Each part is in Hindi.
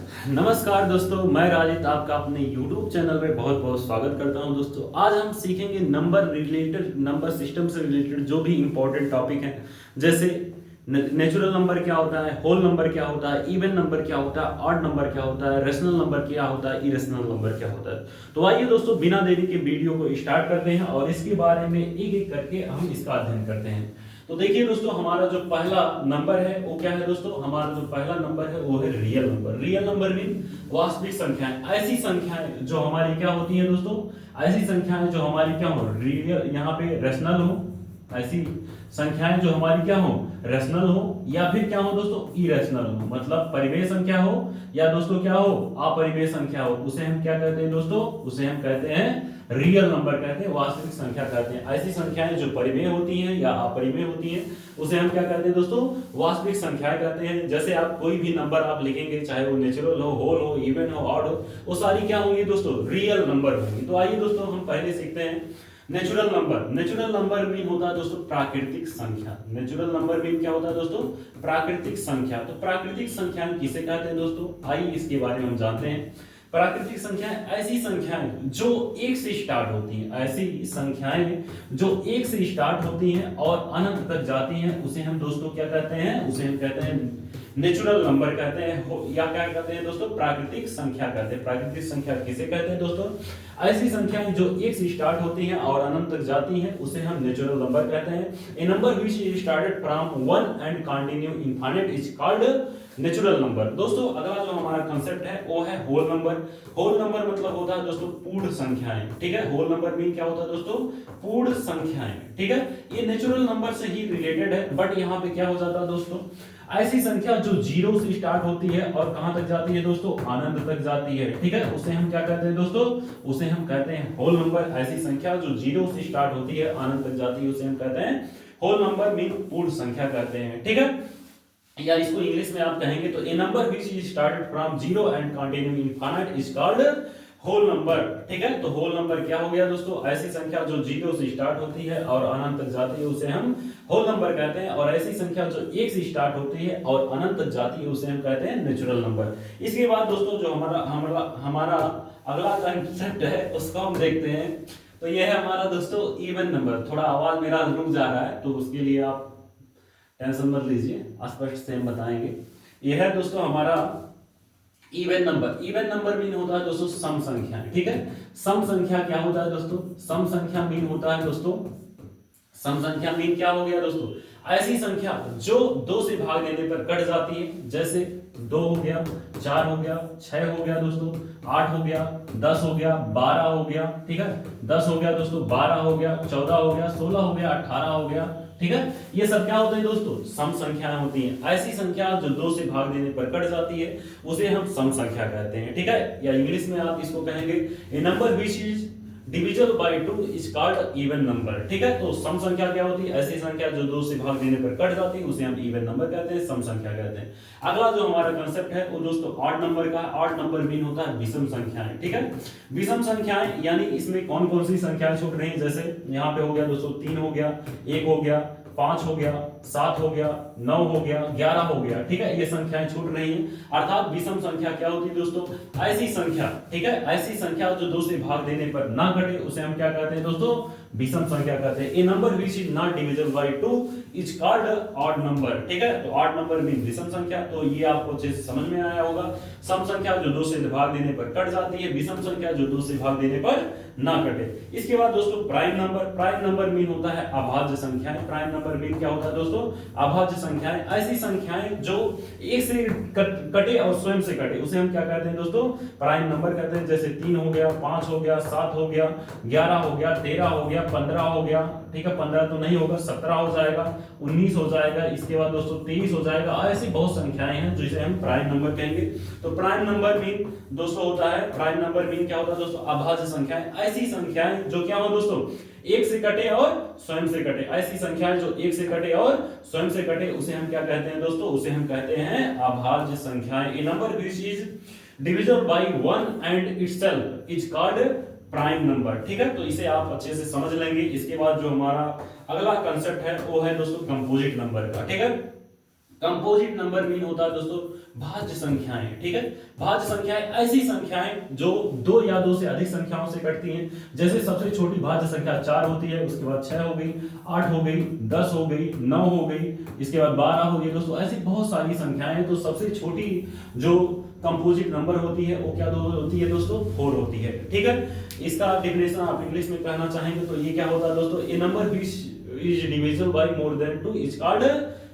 नमस्कार दोस्तों, मैं राजित आपका अपने YouTube चैनल में बहुत बहुत स्वागत करता हूं। दोस्तों आज हम सीखेंगे नंबर रिलेटेड, नंबर सिस्टम से रिलेटेड जो भी इंपॉर्टेंट टॉपिक हैं, जैसे नेचुरल नंबर क्या होता है, होल नंबर क्या होता है, इवन नंबर क्या होता है, ऑड नंबर क्या होता है, रेशनल नंबर क्या होता है, इरेशनल नंबर क्या होता है। तो आइए दोस्तों बिना देरी के वीडियो को स्टार्ट करते हैं और इसके बारे में एक एक करके हम इसका अध्ययन करते हैं। तो देखिए दोस्तों, हमारा जो पहला नंबर है वो क्या है दोस्तों, हमारा जो पहला नंबर है वो है real number. Real number mean वास्तविक संख्याएं, ऐसी संख्याएं जो हमारी क्या होती है दोस्तों, ऐसी संख्याएं जो हमारी क्या हो, रियल यहाँ पे रेशनल हो, ऐसी संख्याएं जो हमारी क्या हो, रेशनल हो, या फिर क्या हो दोस्तों, इरेशनल हो, मतलब परिमेय संख्या हो या दोस्तों क्या हो, अपरिमेय संख्या हो, उसे हम क्या कहते हैं दोस्तों, उसे हम कहते हैं रियल नंबर कहते हैं, वास्तविक संख्या कहते हैं। ऐसी संख्याएं जो परिमेय होती हैं या अपरिमेय होती हैं उसे हम क्या कहते हैं दोस्तों, वास्तविक संख्याएं कहते हैं। जैसे आप कोई भी नंबर आप लिखेंगे, चाहे वो नेचुरल हो, होल हो, इवन हो, ऑड हो, वो सारी क्या होंगी दोस्तों, रियल नंबर होंगी। तो आइए दोस्तों हम पहले सीखते हैं natural number. Natural number mean होता है दोस्तों प्राकृतिक संख्या। नेचुरल नंबर मीन क्या होता है दोस्तों, प्राकृतिक संख्या। तो प्राकृतिक संख्याएं किसे कहते हैं दोस्तों, आइए इसके बारे में हम जानते हैं। प्राकृतिक संख्याएं ऐसी संख्याएं जो एक से स्टार्ट होती हैं, ऐसी संख्याएं जो एक से स्टार्ट होती हैं और अनंत तक जाती हैं, उसे हम दोस्तों क्या कहते हैं, उसे हम कहते हैं नेचुरल नंबर कहते हैं, या क्या कहते हैं दोस्तों, प्राकृतिक संख्या कहते हैं। प्राकृतिक संख्या किसे कहते हैं दोस्तों, ऐसी संख्याएं जो एक से स्टार्ट होती हैं और अनंत तक जाती हैं, उसे हम नेचुरल नंबर कहते हैं। A number which is started from 1 and continue infinite is called natural number. दोस्तों अगला जो हमारा कांसेप्ट है वो है होल नंबर। होल नंबर मतलब होता है दोस्तों पूर्ण संख्याएं, ठीक है। होल नंबर मीन क्या होता है दोस्तों, पूर्ण संख्याएं, ठीक है। ये नेचुरल नंबर से ही रिलेटेड है, बट यहाँ पे क्या हो जाता है दोस्तों, ऐसी संख्या जो जीरो से स्टार्ट होती है और कहां तक जाती है दोस्तों, अनंत तक जाती है, ठीक है, उसे हम क्या कहते हैं दोस्तों, उसे हम कहते हैं होल नंबर। ऐसी संख्या जो जीरो से स्टार्ट होती है अनंत तक जाती है उसे हम कहते हैं होल नंबर मीन पूर्ण संख्या कहते हैं, ठीक है। या इसको इंग्लिश में आप कहेंगे तो a number which is started from zero and continue infinite is called whole number, ठीक है। तो होल नंबर क्या हो गया दोस्तों, ऐसी संख्या जो जीरो से स्टार्ट होती है और अनंत तक जाती है उसे हम होल नंबर कहते हैं, और ऐसी संख्या जो एक से स्टार्ट होती है और अनंत तक जाती है उसे हम कहते हैं नेचुरल नंबर। इसके बाद दोस्तों जो हमारा हमारा हमारा अगला कंसेप्ट है उसको हम देखते हैं। तो यह है हमारा दोस्तों इवन नंबर। थोड़ा आवाज मेरा रुक जा रहा है तो उसके लिए आप टेंशन मत लीजिए, स्पष्ट से हम बताएंगे। यह है दोस्तों हमारा even number. Even number mean होता है दोस्तों सम संख्या, ठीक है। सम संख्या क्या होता है दोस्तों, सम संख्या मीन होता है दोस्तों, सम संख्या मीन क्या हो गया दोस्तों, ऐसी संख्या जो दो से भाग देने पर कट जाती है। जैसे 2 हो गया, 4 हो गया, 6 हो गया दोस्तों, 8 हो गया, 10 हो गया, 12 हो गया, ठीक है, 10 हो गया दोस्तों, 12 हो गया, 14 हो गया, 16 हो गया, 18 हो गया, ठीक है। ये सब क्या होते हैं दोस्तों, सम संख्याएं होती हैं। ऐसी संख्या जो दो से भाग देने पर कट जाती है उसे हम सम संख्या कहते हैं, ठीक है। या इंग्लिश में आप इसको कहेंगे a number which is divisible by 2 is called even number, ठीक है। तो सम संख्या क्या होती है, ऐसी संख्या जो दो से भाग देने पर कट जाती है उसे हम इवन नंबर कहते हैं, सम संख्या कहते हैं। अगला जो हमारा कांसेप्ट है वो दोस्तों ऑड नंबर का। ऑड नंबर मीन होता है विषम संख्याएं, ठीक है। विषम संख्याएं यानी इसमें कौन कौन सी संख्याएं छूट रही हैं, जैसे यहाँ पे हो गया दोस्तों 3 हो गया, 1 हो गया, 5 हो गया, 7 हो गया, 9 हो गया, 11 हो गया, ठीक है। ये संख्याएं छूट रही हैं। अर्थात विषम संख्या क्या होती है दोस्तों, ऐसी संख्या, ठीक है, ऐसी संख्या जो दो से भाग देने पर ना घटे उसे हम क्या कहते हैं दोस्तों, विषम संख्या कहते हैं। A number which is not divisible by 2 is called odd number, ठीक है। तो ऑड नंबर मीन विषम संख्या। तो ये आपको अच्छे से समझ में आया होगा। सम संख्या जो दो से भाग देने पर कट जाती है, विषम संख्या जो दो से भाग देने पर ना कटे। इसके बाद दोस्तों prime number. Prime number mean होता है अभाज्य संख्याएं। प्राइम नंबर मीन क्या होता है दोस्तों, अभाज्य संख्याएं। ऐसी संख्याएं जो एक से कटे और स्वयं से कटे उसे हम क्या कहते हैं दोस्तों, प्राइम नंबर कहते हैं। जैसे 3 हो गया, 5 हो गया, 7 हो गया, 11 हो गया, 13 हो गया, 15 हो गया, ठीक है, 15 तो नहीं होगा, 17 हो जाएगा, 19 हो जाएगा, इसके बाद दोस्तों 23 हो जाएगा। ऐसी बहुत संख्याएं हैं जिसे हम प्राइम नंबर कहेंगे। तो प्राइम नंबर मीन दोस्तों होता है, प्राइम नंबर मीन क्या होता है दोस्तों, अभाज्य संख्याएं। ऐसी संख्याएं जो क्या हो दोस्तों, एक से कटे और स्वयं से कटे। ऐसी संख्याएं जो एक से कटे और स्वयं से कटे उसे हम क्या कहते हैं दोस्तों, उसे हम कहते हैं अभाज्य संख्याएं। A number which is divisible by 1 and itself is called prime number, ठीक है। तो इसे आप अच्छे से समझ लेंगे। इसके बाद जो हमारा अगला कांसेप्ट है वो है दोस्तों कंपोजिट नंबर का, ठीक है। कंपोजिट नंबर मीन होता है दोस्तों भाज्य संख्याएं, ठीक है। भाज्य संख्याएं ऐसी संख्याएं जो दो या दो से अधिक संख्याओं से कटती हैं। जैसे सबसे छोटी भाज्य संख्या 4 होती है, उसके बाद 6 हो गई, 8 हो गई, 10 हो गई, 9 हो गई, इसके बाद 12 हो गई दोस्तों। ऐसी बहुत सारी संख्याएं हैं। तो सबसे छोटी जो कंपोजिट नंबर होती है वो क्या होती है दोस्तों, 4 होती है, ठीक है। इसका डेफिनेशन आप इंग्लिश में कहना चाहेंगे तो ये क्या होता है दोस्तों, a number which is divisible by more than 2 is called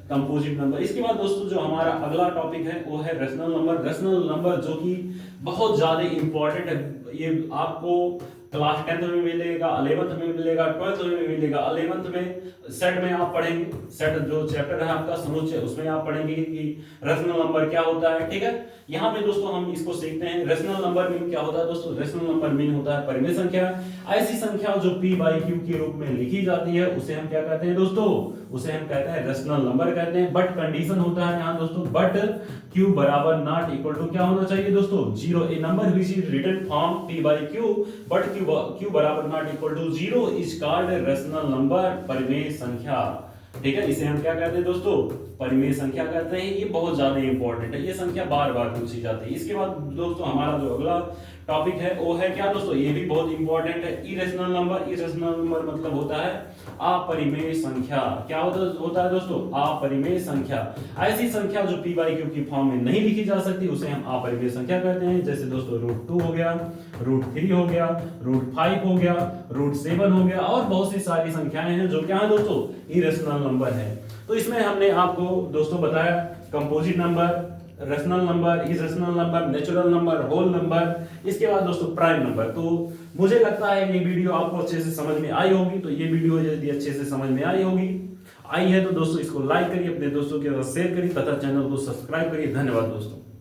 composite number. इसके बाद दोस्तों जो हमारा अगला टॉपिक है वो है रेशनल नंबर। रेशनल नंबर जो कि बहुत ज्यादा इंपॉर्टेंट है, ये आपको क्लास 10th में मिलेगा, 11th में मिलेगा, 12th में मिलेगा। 11th में सेट में आप पढ़ेंगे, सेट जो चैप्टर है आपका समुच्चय, उसमें आप पढ़ेंगे कि रेशनल नंबर क्या होता है, ठीक है। यहाँ पे दोस्तों हम इसको सीखते हैं। रेशनल नंबर मीन क्या होता है दोस्तों, रेशनल नंबर मीन होता है परिमेय संख्या। ऐसी संख्या जो p बाई q के रूप में लिखी जाती है उसे हम क्या कहते हैं दोस्तों, उसे हम कहते हैं रेशनल नंबर कहते हैं। बट कंडीशन होता है यहाँ दोस्तों, बट q बराबर नॉट इक्वल टू क्या होना चाहिए दोस्तों, 0। A number which is written from p by q but q बराबर not equal to 0 is called rational number, परिमेय संख्या, ठीक है। इसे हम क्या कहते हैं दोस्तों, परिमेय संख्या कहते हैं। ये बहुत ज्यादा इंपॉर्टेंट है, ये संख्या बार बार पूछी जाती है। इसके बाद दोस्तों हमारा जो अगला टॉपिक है वो है क्या दोस्तों, ये भी बहुत इंपॉर्टेंट है, इरेशनल नंबर। इरेशनल नंबर मतलब होता है अपरिमेय संख्या। क्या होता है दोस्तों, अपरिमेय संख्या। ऐसी संख्या जो p बाई q की फॉर्म में नहीं लिखी जा सकती उसे हम अपरिमेय संख्या कहते हैं। जैसे दोस्तों √2 हो गया, √3 हो गया, √5 हो गया, √7 हो गया, और बहुत सी सारी संख्याएं हैं जो क्या है दोस्तों, इरेशनल नंबर है। तो इसमें हमने आपको दोस्तों बताया composite number, rational number, irrational number, natural number, whole number, इसके बाद दोस्तों प्राइम नंबर। तो मुझे लगता है ये वीडियो आपको अच्छे से समझ में आई होगी। तो ये वीडियो यदि अच्छे से समझ में आई है तो दोस्तों इसको लाइक करिए, अपने दोस्तों के साथ शेयर करिए तथा चैनल को सब्सक्राइब करिए। धन्यवाद दोस्तों।